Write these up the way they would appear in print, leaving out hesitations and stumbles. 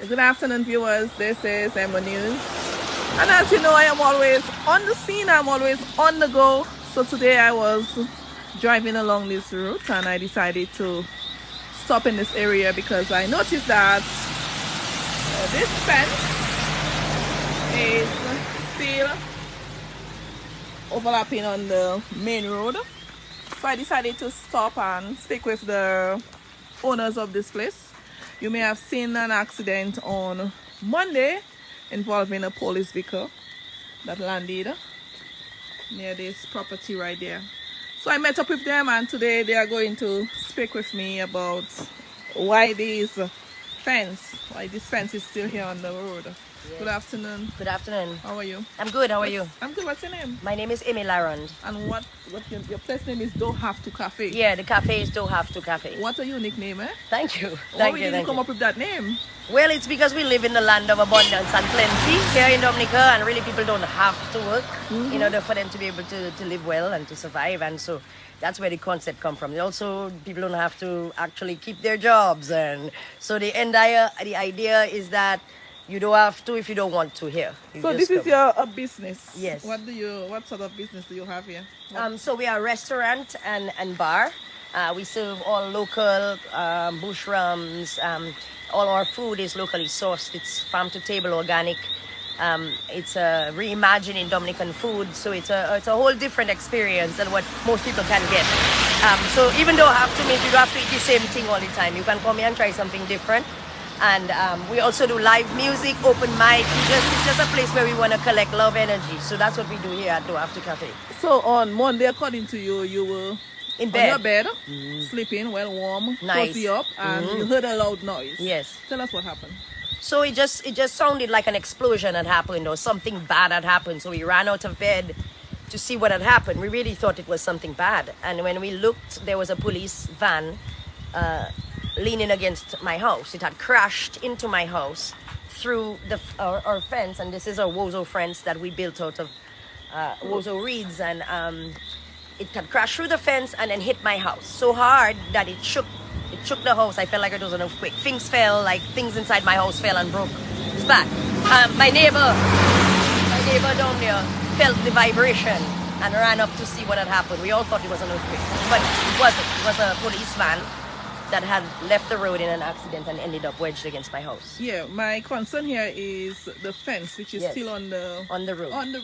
Good afternoon, viewers. This is Emonews. And as you know, I am always on the scene. I'm always on the go. So today I was driving along this route and I decided to stop in this area because I noticed that this fence is still overlapping on the main road. So I decided to stop and speak with the owners of this place. You may have seen an accident on Monday involving a police vehicle that landed near this property right there. So I met up with them and today they are going to speak with me about why this fence is still here on the road. Yes. Good afternoon. Good afternoon. How are you? I'm good. How are you? I'm good. What's your name? My name is Emily Larond. And what your place name is DohHav To Cafe? Yeah, the cafe is DohHav To Cafe. What a unique name, eh? Thank you. Why did you come up with that name? Well, it's because we live in the land of abundance and plenty here in Dominica, and really people don't have to work in order for them to be able to live well and to survive. And so that's where the concept comes from. Also, people don't have to actually keep their jobs. And so the idea is that you don't have to if you don't want to here. So this is your business? Yes. What sort of business do you have here? So we are a restaurant and bar. We serve all local bush rums. All our food is locally sourced. It's farm to table organic. It's reimagining Dominican food. So it's a whole different experience than what most people can get. So even though I have to make, you don't have to eat the same thing all the time. You can come here and try something different. And we also do live music, open mic. It's just a place where we want to collect love energy. So that's what we do here at DohHav To Cafe. So on Monday, according to you, you were in bed. On your bed, sleeping, well warm, cozy up, and you heard a loud noise. Yes. Tell us what happened. So it just sounded like an explosion had happened or something bad had happened. So we ran out of bed to see what had happened. We really thought it was something bad. And when we looked, there was a police van leaning against my house. It had crashed into my house through our fence, and this is a Wozo fence that we built out of Wozo reeds, and it had crashed through the fence and then hit my house so hard that it shook the house. I felt like it was an earthquake. Things fell, like things inside my house fell and broke. It's bad. My neighbor down there felt the vibration and ran up to see what had happened. We all thought it was an earthquake, but it wasn't. It was a police van that had left the road in an accident and ended up wedged against my house. Yeah, my concern here is the fence, which is still on the road, and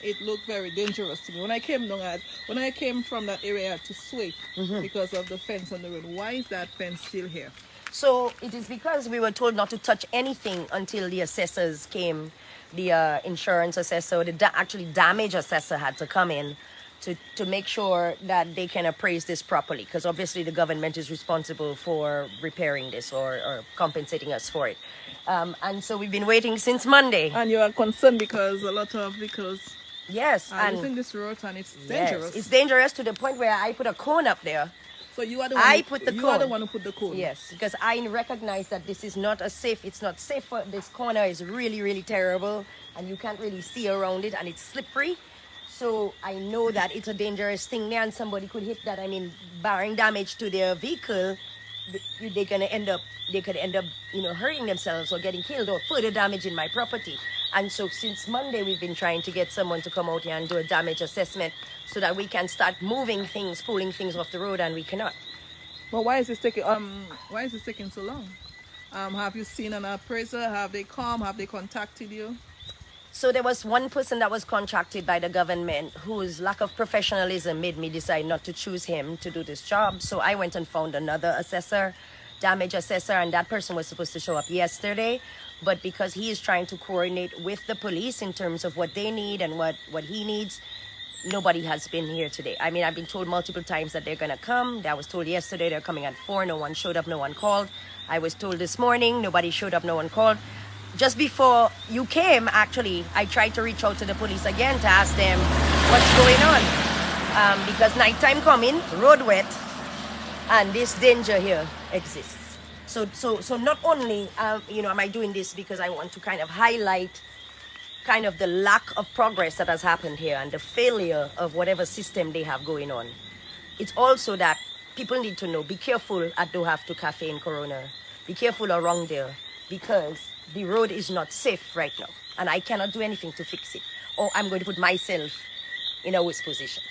it looked very dangerous to me. When I came from that area to Sway because of the fence on the road. Why is that fence still here? So it is because we were told not to touch anything until the assessors came. The insurance assessor, actually damage assessor had to come in to make sure that they can appraise this properly, because obviously the government is responsible for repairing this or compensating us for it. And so we've been waiting since Monday. And you are concerned because a lot of vehicles are using this road, and it's dangerous. Yes, it's dangerous to the point where I put a cone up there. So you are the one who put the cone? Yes, because I recognize that this is not it's not safe. This corner is really, really terrible, and you can't really see around it, and it's slippery. So I know that it's a dangerous thing there, and somebody could hit that. I mean, barring damage to their vehicle, they could end up, hurting themselves or getting killed or further damage in my property. And so since Monday, we've been trying to get someone to come out here and do a damage assessment so that we can start moving things, pulling things off the road, and we cannot. Well, why is this taking so long? Have you seen an appraiser? Have they come? Have they contacted you? So there was one person that was contracted by the government whose lack of professionalism made me decide not to choose him to do this job. So I went and found another damage assessor, and that person was supposed to show up yesterday. But because he is trying to coordinate with the police in terms of what they need and what he needs, nobody has been here today. I mean, I've been told multiple times that they're going to come. I was told yesterday they're coming at 4. No one showed up. No one called. I was told this morning nobody showed up. No one called. Just before you came, actually, I tried to reach out to the police again to ask them what's going on. Because nighttime coming, road wet, and this danger here exists. So not only, am I doing this because I want to kind of highlight kind of the lack of progress that has happened here and the failure of whatever system they have going on. It's also that people need to know, be careful at DohHav To Cafe in Corona. Be careful around there. because the road is not safe right now. And I cannot do anything to fix it. Or I'm going to put myself in a worse position.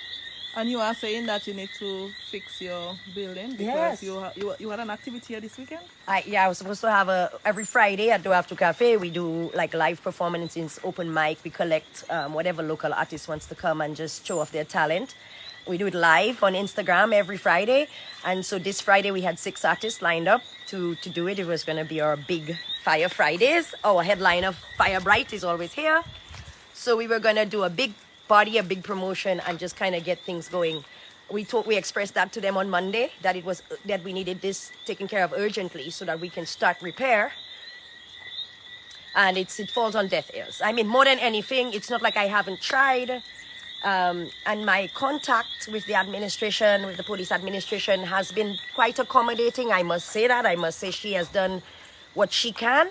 And you are saying that you need to fix your building because you had an activity here this weekend? I was supposed to have every Friday at DohHav To Cafe, we do like live performances, open mic. We collect whatever local artist wants to come and just show off their talent. We do it live on Instagram every Friday. And so this Friday we had 6 artists lined up to do it. It was going to be our big Fire Fridays. Our headliner, Fire Bright, is always here. So we were going to do a big party, a big promotion, and just kind of get things going. We expressed that to them on Monday, that we needed this taken care of urgently so that we can start repair. And it falls on deaf ears. I mean, more than anything, it's not like I haven't tried. And my contact with the administration, with the police administration, has been quite accommodating. I must say that. I must say she has done what she can.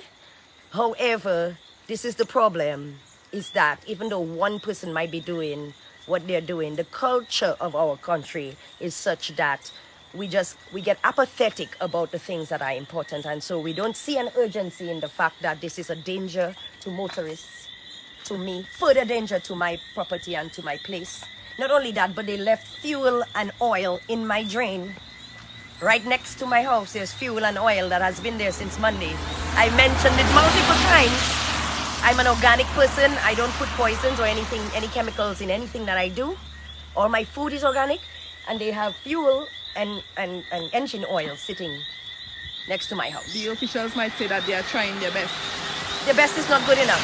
However, this is the problem, is that even though one person might be doing what they're doing, the culture of our country is such that we get apathetic about the things that are important. And so we don't see an urgency in the fact that this is a danger to motorists, to me, further danger to my property and to my place. Not only that, but they left fuel and oil in my drain. Right next to my house, there's fuel and oil that has been there since Monday. I mentioned it multiple times. I'm an organic person. I don't put poisons or any chemicals in anything that I do. All my food is organic, and they have fuel and engine oil sitting next to my house. The officials might say that they are trying their best. Their best is not good enough.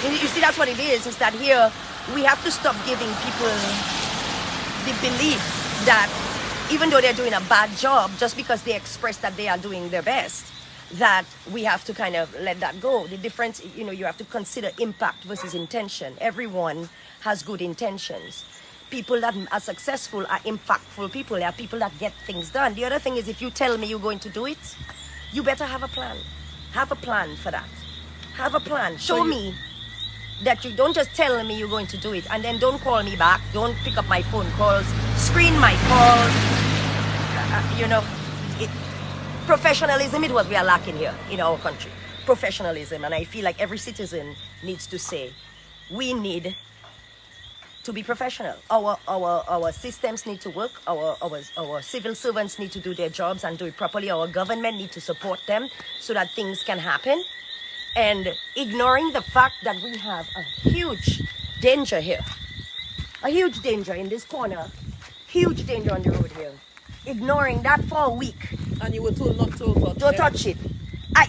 You see, that's what it is that here we have to stop giving people the belief that even though they're doing a bad job, just because they express that they are doing their best, that we have to kind of let that go. The difference, you have to consider impact versus intention. Everyone has good intentions. People that are successful are impactful people. They are people that get things done. The other thing is, if you tell me you're going to do it, you better have a plan. Have a plan for that. Have a plan. Show me that you don't just tell me you're going to do it and then don't call me back. Don't pick up my phone calls. Screen my calls. Professionalism is what we are lacking here in our country. Professionalism. And I feel like every citizen needs to say, we need to be professional. Our systems need to work. Our civil servants need to do their jobs and do it properly. Our government need to support them so that things can happen. And ignoring the fact that we have a huge danger here. A huge danger in this corner. Huge danger on the road here. Ignoring that for a week. And you were told not to touch it? Don't touch it.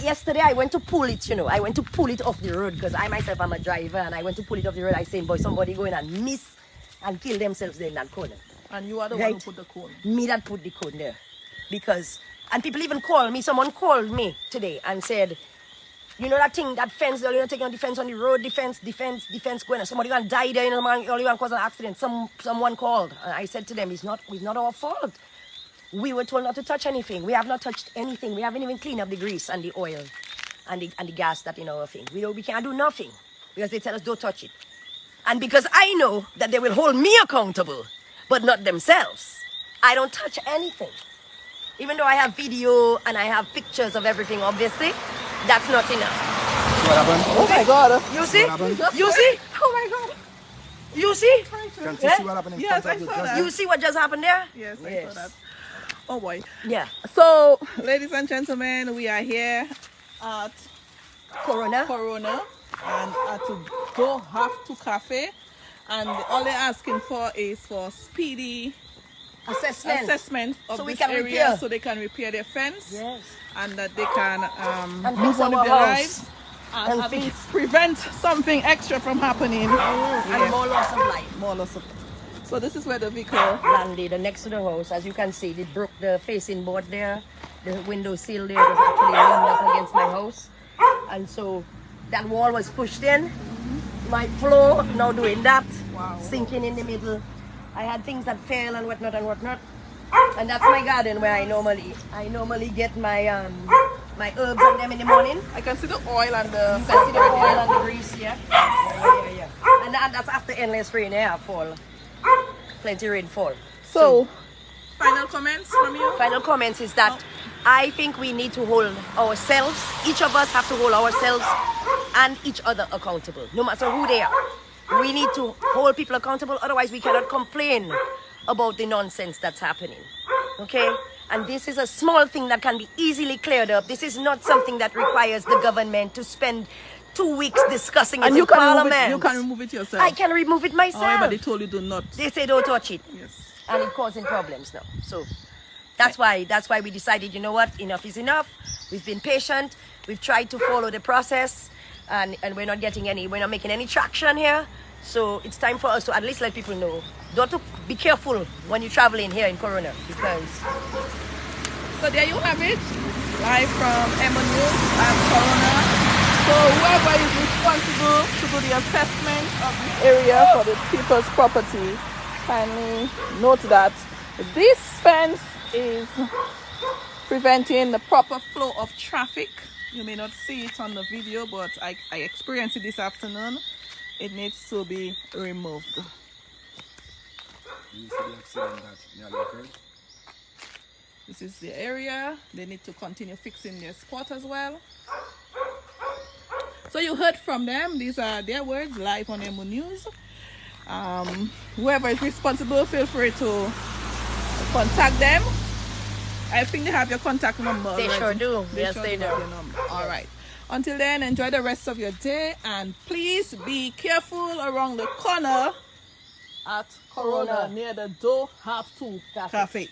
Yesterday I went to pull it, I went to pull it off the road because I myself am a driver, and I went to pull it off the road. I said, boy, somebody going and miss and kill themselves there in that corner. And you are the one who put the cone? Me that put the cone there. And people even called me. Someone called me today and said, that thing, that fence, taking on defense on the road, defense, going on. Somebody gonna die there, only gonna cause an accident. Someone called. And I said to them, it's not our fault. We were told not to touch anything. We have not touched anything. We haven't even cleaned up the grease and the oil and the gas that in our thing. We can't do nothing because they tell us don't touch it. And because I know that they will hold me accountable, but not themselves, I don't touch anything. Even though I have video and I have pictures of everything, obviously, that's not enough. What happened? Oh my God. You see? You see? Oh my God. You see? Can you see what happened in Yes, front I of saw you? that. You see what just happened there? Yes, I saw that. Oh boy. Yeah. So, ladies and gentlemen, we are here at Corona and at DohHav To Cafe, and all they're asking for is for speedy assessment of so this we can area repair. so they can repair their fence. Yes. And that they can And move fix on with our their house. lives and And at fix- least prevent something extra from happening. And more loss of life. More loss of. So this is where the vehicle Landed next to the house. As you can see, it broke the facing board there. The window sill there was actually leaned up against my house. And so that wall was pushed in. My floor now doing that. Wow. Sinking in the middle. I had things that fell and whatnot and whatnot. And that's my garden where I normally get my my herbs and them in the morning. I can see the oil and the You can see the oil and the grease, yeah. And that's after endless rain, fall. Plenty rainfall. So, final comments from you? Final comments is that I think we need to hold ourselves, each of us have to hold ourselves and each other accountable, no matter who they are. We need to hold people accountable, otherwise we cannot complain about the nonsense that's happening. Okay? And this is a small thing that can be easily cleared up. This is not something that requires the government to spend 2 weeks discussing it in Parliament. You can remove it yourself. I can remove it myself. However, they told you do not. They say don't touch it. Yes. And it's causing problems now. So that's why we decided, you know what, enough is enough. We've been patient. We've tried to follow the process, and we're not making any traction here. So it's time for us to at least let people know. Don't to be careful when you're traveling here in Corona, because. So there you have it, live from Emonews and Corona. So whoever is responsible to do the assessment of this area for the people's property, kindly note that this fence is preventing the proper flow of traffic. You may not see it on the video, but I experienced it this afternoon. It needs to be removed. You see the accident that nearly occurred? This is the area. They need to continue fixing their spot as well. So you heard from them. These are their words live on Emonews. Whoever is responsible, feel free to contact them. I think they have your contact number. They sure do. Yes, they do. All right. Until then, enjoy the rest of your day, and please be careful around the corner at Corona near the DohHav To Cafe.